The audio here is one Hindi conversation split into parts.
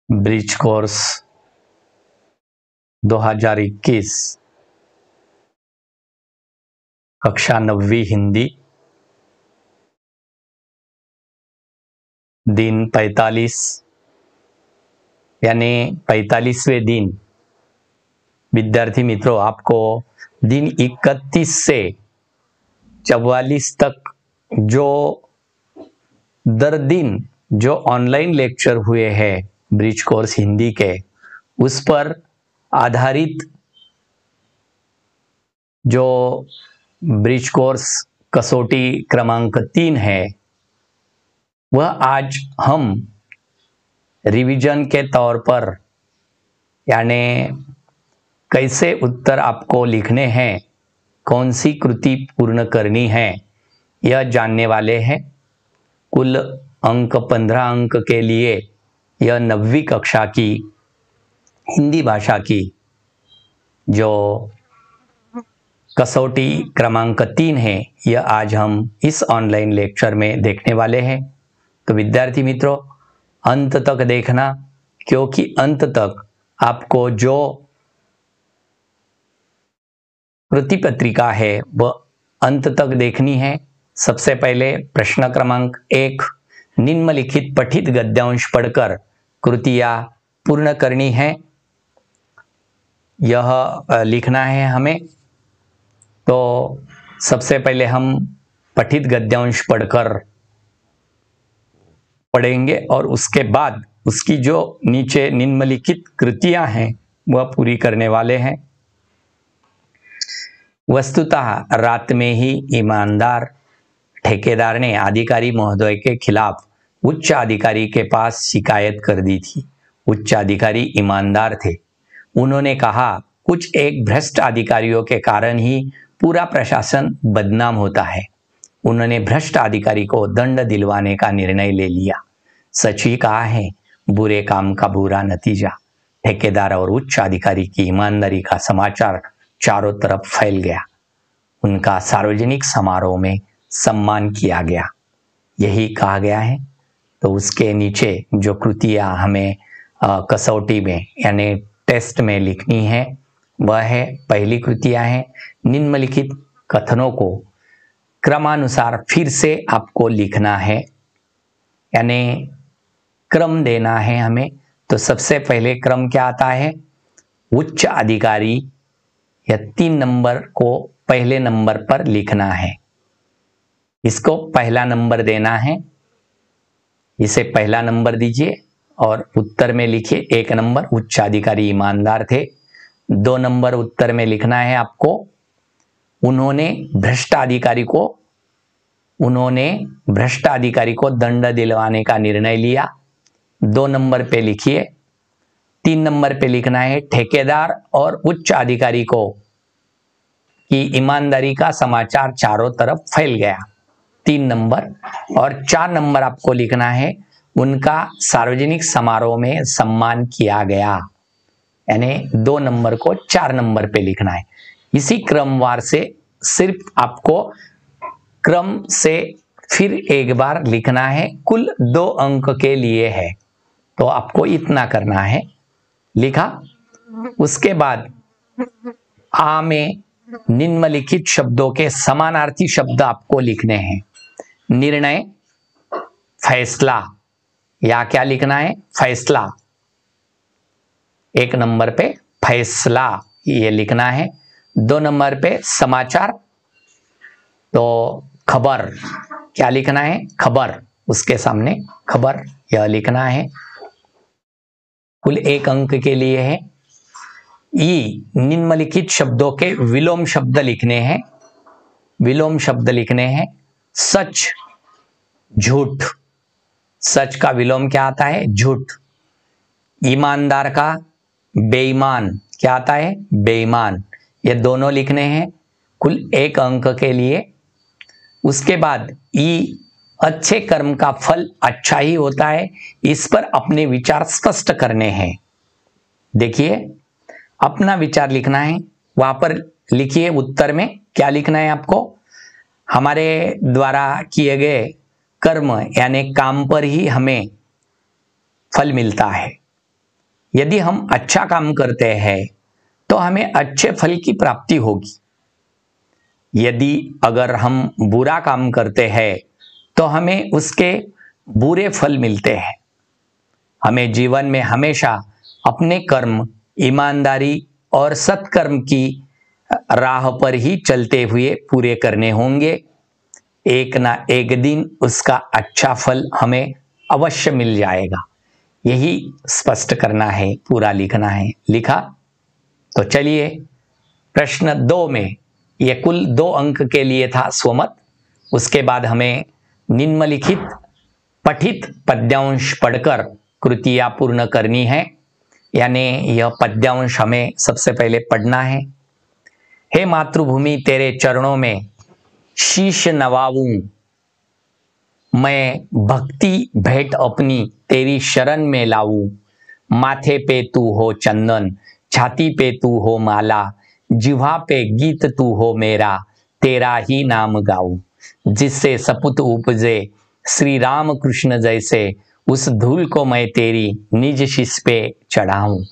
ब्रिज कोर्स 2021 कक्षा 9वीं हिंदी, दिन 45 यानी 45वें दिन। विद्यार्थी मित्रों, आपको दिन 31 से 44 तक जो दर दिन जो ऑनलाइन लेक्चर हुए हैं ब्रिज कोर्स हिंदी के, उस पर आधारित जो ब्रिज कोर्स कसौटी क्रमांक 3 है, वह आज हम रिवीजन के तौर पर यानी कैसे उत्तर आपको लिखने हैं, कौन सी कृति पूर्ण करनी है, यह जानने वाले हैं। कुल अंक 15 अंक के लिए यह 9वीं कक्षा की हिंदी भाषा की जो कसौटी क्रमांक 3 है, यह आज हम इस ऑनलाइन लेक्चर में देखने वाले हैं। तो विद्यार्थी मित्रों, अंत तक देखना, क्योंकि अंत तक आपको जो कृति पत्रिका है वह अंत तक देखनी है। सबसे पहले प्रश्न क्रमांक 1, निम्नलिखित पठित गद्यांश पढ़कर कृतियां पूर्ण करनी है, यह लिखना है हमें। तो सबसे पहले हम पठित गद्यांश पढ़ेंगे और उसके बाद उसकी जो नीचे निम्नलिखित कृतियां हैं वह पूरी करने वाले हैं। वस्तुतः रात में ही ईमानदार ठेकेदार ने अधिकारी महोदय के खिलाफ उच्च अधिकारी के पास शिकायत कर दी थी। उच्च अधिकारी ईमानदार थे। उन्होंने कहा, कुछ एक भ्रष्ट अधिकारियों के कारण ही पूरा प्रशासन बदनाम होता है। उन्होंने भ्रष्ट अधिकारी को दंड दिलवाने का निर्णय ले लिया। सच ही कहा है, बुरे काम का बुरा नतीजा। ठेकेदार और उच्च अधिकारी की ईमानदारी का समाचार चारों तरफ फैल गया। उनका सार्वजनिक समारोह में सम्मान किया गया, यही कहा गया है। तो उसके नीचे जो कृतियां हमें कसौटी में यानी टेस्ट में लिखनी है, वह है, पहली कृतियां हैं, निम्नलिखित कथनों को क्रमानुसार फिर से आपको लिखना है, यानी क्रम देना है हमें। तो सबसे पहले क्रम क्या आता है, उच्च अधिकारी या 3 नंबर को पहले नंबर पर लिखना है। इसको पहला नंबर देना है, इसे पहला नंबर दीजिए और उत्तर में लिखिए 1 नंबर, उच्च अधिकारी ईमानदार थे। 2 नंबर उत्तर में लिखना है आपको, उन्होंने भ्रष्ट अधिकारी को दंड दिलवाने का निर्णय लिया। 2 नंबर पे लिखिए। 3 नंबर पे लिखना है, ठेकेदार और उच्च अधिकारी को की ईमानदारी का समाचार चारों तरफ फैल गया, 3 नंबर। और 4 नंबर आपको लिखना है, उनका सार्वजनिक समारोह में सम्मान किया गया, यानी 2 नंबर को 4 नंबर पे लिखना है। इसी क्रमवार से सिर्फ आपको क्रम से फिर एक बार लिखना है, कुल 2 अंक के लिए है। तो आपको इतना करना है, लिखा। उसके बाद आ में निम्नलिखित शब्दों के समानार्थी शब्द आपको लिखने हैं। निर्णय, फैसला, या क्या लिखना है, फैसला। 1 नंबर पे फैसला ये लिखना है। 2 नंबर पे समाचार, तो खबर, क्या लिखना है, खबर, उसके सामने खबर यह लिखना है। कुल 1 अंक के लिए है। ई, निम्नलिखित शब्दों के विलोम शब्द लिखने हैं। विलोम शब्द लिखने हैं, सच, झूठ। सच का विलोम क्या आता है, झूठ। ईमानदार का बेईमान क्या आता है, बेईमान। ये दोनों लिखने हैं, कुल 1 अंक के लिए। उसके बाद ई, अच्छे कर्म का फल अच्छा ही होता है, इस पर अपने विचार स्पष्ट करने हैं। देखिए, अपना विचार लिखना है, वहां पर लिखिए। उत्तर में क्या लिखना है आपको, हमारे द्वारा किए गए कर्म यानी काम पर ही हमें फल मिलता है, यदि हम अच्छा काम करते हैं तो हमें अच्छे फल की प्राप्ति होगी। यदि अगर हम बुरा काम करते हैं तो हमें उसके बुरे फल मिलते हैं। हमें जीवन में हमेशा अपने कर्म ईमानदारी और सत्कर्म की राह पर ही चलते हुए पूरे करने होंगे। एक ना एक दिन उसका अच्छा फल हमें अवश्य मिल जाएगा। यही स्पष्ट करना है, पूरा लिखना है। लिखा? तो चलिए प्रश्न 2 में, यह कुल 2 अंक के लिए था स्वमत। उसके बाद हमें निम्नलिखित पठित पद्यांश पढ़कर कृतियां पूर्ण करनी है। यानी यह पद्यांश हमें सबसे पहले पढ़ना है। हे मातृभूमि तेरे चरणों में शीश नवाऊं, मैं भक्ति भेंट अपनी तेरी शरण में लाऊं। माथे पे तू हो चंदन, छाती पे तू हो माला, जिह्वा पे गीत तू हो मेरा, तेरा ही नाम गाऊं। जिससे सपुत उपजे श्री राम कृष्ण जैसे, उस धूल को मैं तेरी निज शीश पे चढ़ाऊं।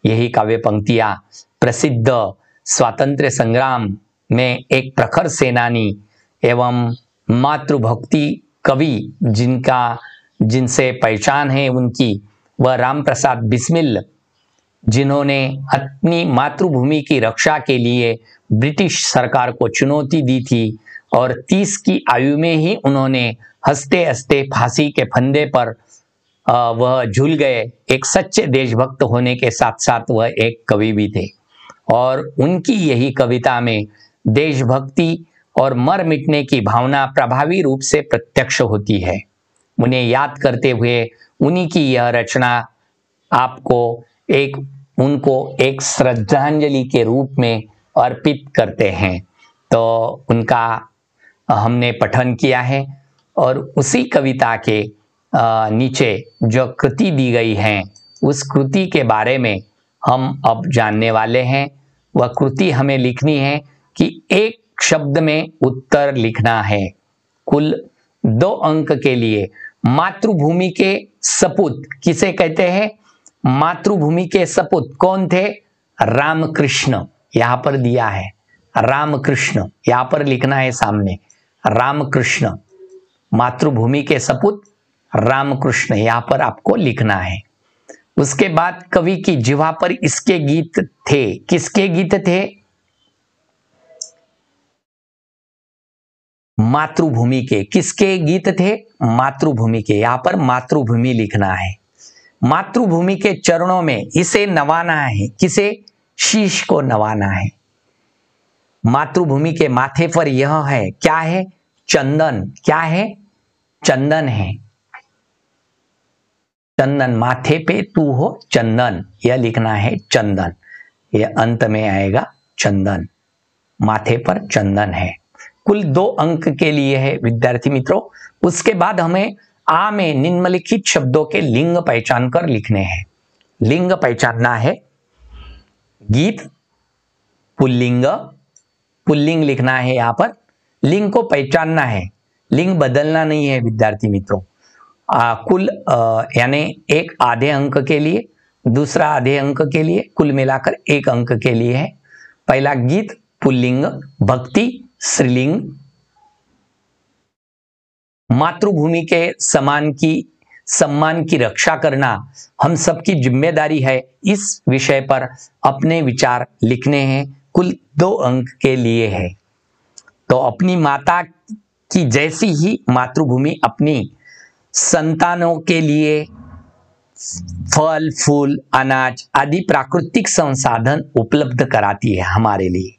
यही काव्य पंक्तियां प्रसिद्ध स्वातंत्र्य संग्राम में एक प्रखर सेनानी एवं मातृभक्ति कवि जिनसे पहचान है उनकी, वह राम प्रसाद बिस्मिल, जिन्होंने अपनी मातृभूमि की रक्षा के लिए ब्रिटिश सरकार को चुनौती दी थी और 30 की आयु में ही उन्होंने हंसते हंसते फांसी के फंदे पर वह झूल गए। एक सच्चे देशभक्त होने के साथ साथ वह एक कवि भी थे और उनकी यही कविता में देशभक्ति और मर मिटने की भावना प्रभावी रूप से प्रत्यक्ष होती है। उन्हें याद करते हुए उन्हीं की यह रचना आपको उनको एक श्रद्धांजलि के रूप में अर्पित करते हैं। तो उनका हमने पठन किया है और उसी कविता के नीचे जो कृति दी गई है उस कृति के बारे में हम अब जानने वाले हैं। वह कृति हमें लिखनी है कि एक शब्द में उत्तर लिखना है। कुल 2 अंक के लिए मातृभूमि के सपूत किसे कहते हैं? मातृभूमि के सपूत कौन थे? रामकृष्ण। यहां पर दिया है रामकृष्ण, यहां पर लिखना है सामने रामकृष्ण। मातृभूमि के सपूत रामकृष्ण, यहां पर आपको लिखना है। उसके बाद कवि की जिह्वा पर इसके गीत थे। किसके गीत थे? मातृभूमि के। किसके गीत थे? मातृभूमि के। यहां पर मातृभूमि लिखना है। मातृभूमि के चरणों में इसे नवाना है। किसे? शीश को नवाना है। मातृभूमि के माथे पर यह है, क्या है? चंदन। क्या है? चंदन है। चंदन, माथे पे तू हो चंदन, यह लिखना है चंदन। यह अंत में आएगा चंदन, माथे पर चंदन है। कुल 2 अंक के लिए है विद्यार्थी मित्रों। उसके बाद हमें आ में निम्नलिखित शब्दों के लिंग पहचान कर लिखने हैं। लिंग पहचानना है। गीत पुल्लिंग, पुल्लिंग लिखना है। यहां पर लिंग को पहचानना है, लिंग बदलना नहीं है विद्यार्थी मित्रों। कुल यानी एक आधे अंक के लिए, दूसरा आधे अंक के लिए, कुल मिलाकर 1 अंक के लिए है। पहला गीत पुल्लिंग, भक्ति स्त्रीलिंग। मातृभूमि के सम्मान की रक्षा करना हम सबकी जिम्मेदारी है। इस विषय पर अपने विचार लिखने हैं। कुल 2 अंक के लिए है। तो अपनी माता की जैसी ही मातृभूमि अपनी संतानों के लिए फल फूल अनाज आदि प्राकृतिक संसाधन उपलब्ध कराती है हमारे लिए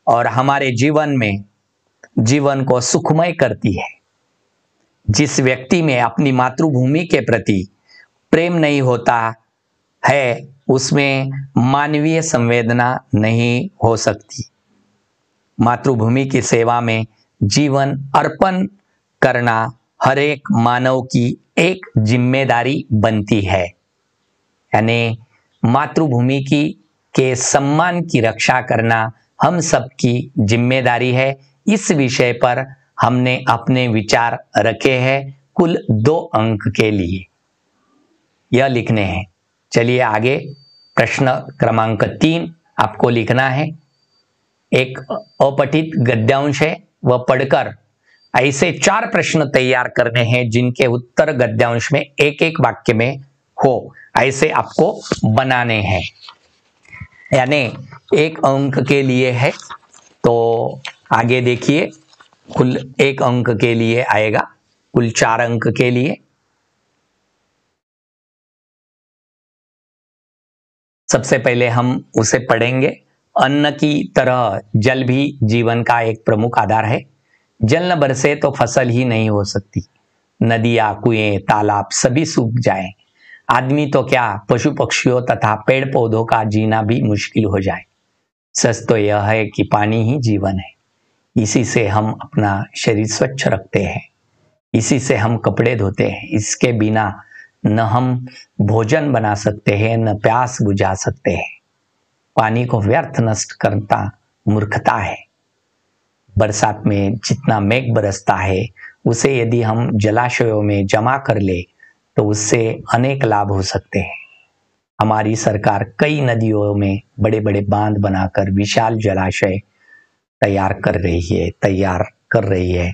और हमारे जीवन को सुखमय करती है। जिस व्यक्ति में अपनी मातृभूमि के प्रति प्रेम नहीं होता है उसमें मानवीय संवेदना नहीं हो सकती। मातृभूमि की सेवा में जीवन अर्पण करना हर एक मानव की एक जिम्मेदारी बनती है। यानी मातृभूमि के सम्मान की रक्षा करना हम सबकी जिम्मेदारी है। इस विषय पर हमने अपने विचार रखे हैं कुल 2 अंक के लिए। यह लिखने हैं। चलिए आगे, प्रश्न क्रमांक 3 आपको लिखना है। एक अपठित गद्यांश है, वह पढ़कर ऐसे 4 प्रश्न तैयार करने हैं जिनके उत्तर गद्यांश में एक एक वाक्य में हो, ऐसे आपको बनाने हैं। यानी 1 अंक के लिए है, तो आगे देखिए, कुल 1 अंक के लिए आएगा, कुल 4 अंक के लिए। सबसे पहले हम उसे पढ़ेंगे। अन्न की तरह जल भी जीवन का एक प्रमुख आधार है। जल न बरसे तो फसल ही नहीं हो सकती। नदियां, कुएं, तालाब सभी सूख जाएं। आदमी तो क्या, पशु पक्षियों तथा पेड़ पौधों का जीना भी मुश्किल हो जाए। सच तो यह है कि पानी ही जीवन है। इसी से हम अपना शरीर स्वच्छ रखते हैं, इसी से हम कपड़े धोते हैं। इसके बिना न हम भोजन बना सकते हैं, न प्यास बुझा सकते हैं। पानी को व्यर्थ नष्ट करना मूर्खता है। बरसात में जितना मेघ बरसता है, उसे यदि हम जलाशयों में जमा कर ले तो उससे अनेक लाभ हो सकते हैं। हमारी सरकार कई नदियों में बड़े बड़े बांध बनाकर विशाल जलाशय तैयार कर रही है।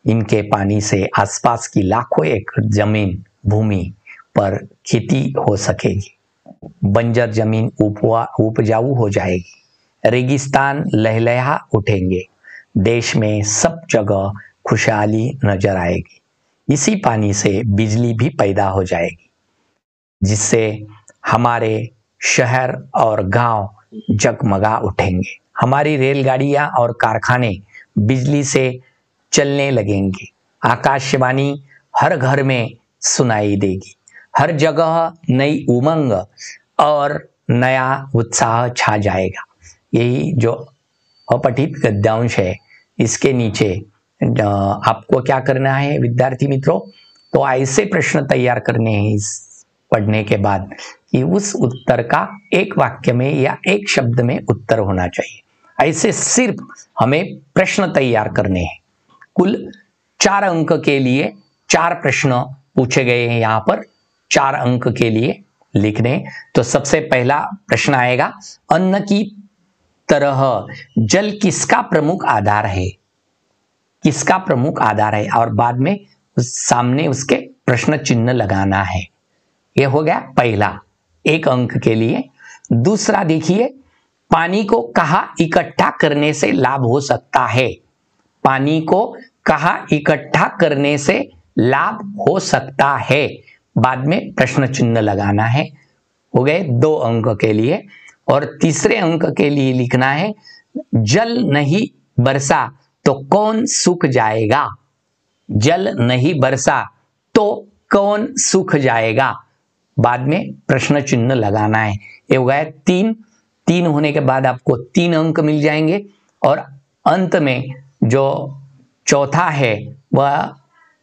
इनके पानी से आसपास की लाखों एकड़ जमीन भूमि पर खेती हो सकेगी। बंजर जमीन उपजाऊ हो जाएगी। रेगिस्तान लहलहा उठेंगे। देश में सब जगह खुशहाली नजर आएगी। इसी पानी से बिजली भी पैदा हो जाएगी, जिससे हमारे शहर और गांव जगमगा उठेंगे। हमारी रेलगाड़ियां और कारखाने बिजली से चलने लगेंगे। आकाशवाणी हर घर में सुनाई देगी। हर जगह नई उमंग और नया उत्साह छा जाएगा। यही जो अपठित गद्यांश है, इसके नीचे आपको क्या करना है विद्यार्थी मित्रों, तो ऐसे प्रश्न तैयार करने हैं इस पढ़ने के बाद कि उस उत्तर का एक वाक्य में या एक शब्द में उत्तर होना चाहिए। ऐसे सिर्फ हमें प्रश्न तैयार करने हैं। कुल 4 अंक के लिए 4 प्रश्न पूछे गए हैं। यहाँ पर 4 अंक के लिए लिखने, तो सबसे पहला प्रश्न आएगा, अन्न की तरह जल किसका प्रमुख आधार है? किसका प्रमुख आधार है, और बाद में सामने उसके प्रश्न चिन्ह लगाना है। यह हो गया पहला, 1 अंक के लिए। दूसरा देखिए, पानी को कहाँ इकट्ठा करने से लाभ हो सकता है? पानी को कहाँ इकट्ठा करने से लाभ हो सकता है, बाद में प्रश्न चिन्ह लगाना है। हो गए 2 अंक के लिए। और तीसरे अंक के लिए लिखना है, जल नहीं बरसा तो कौन सूख जाएगा? जल नहीं बरसा तो कौन सूख जाएगा, बाद में प्रश्न चिन्ह लगाना है। ये हो गया 3 होने के बाद आपको 3 अंक मिल जाएंगे। और अंत में जो चौथा है, वह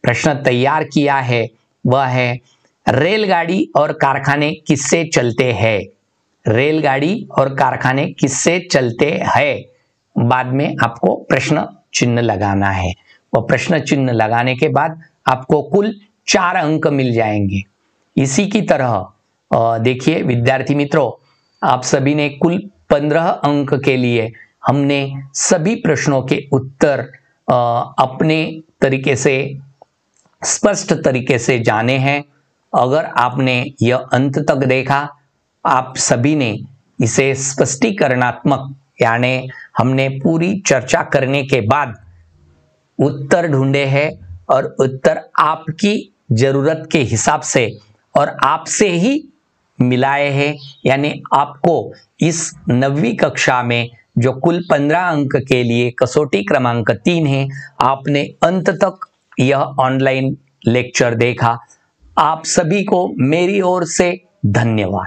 प्रश्न तैयार किया है, वह है, रेलगाड़ी और कारखाने किससे चलते हैं? रेलगाड़ी और कारखाने किससे चलते हैं, बाद में आपको प्रश्न चिन्ह लगाना है। और प्रश्न चिन्ह लगाने के बाद आपको कुल 4 अंक मिल जाएंगे। इसी की तरह देखिए विद्यार्थी मित्रों, आप सभी ने कुल 15 अंक के लिए हमने सभी प्रश्नों के उत्तर अपने तरीके से, स्पष्ट तरीके से जाने हैं। अगर आपने यह अंत तक देखा, आप सभी ने इसे स्पष्टीकरणात्मक, यानी हमने पूरी चर्चा करने के बाद उत्तर ढूंढे हैं, और उत्तर आपकी जरूरत के हिसाब से और आपसे ही मिलाए हैं। यानी आपको इस 9वीं कक्षा में जो कुल 15 अंक के लिए कसौटी क्रमांक 3 है, आपने अंत तक यह ऑनलाइन लेक्चर देखा। आप सभी को मेरी ओर से धन्यवाद।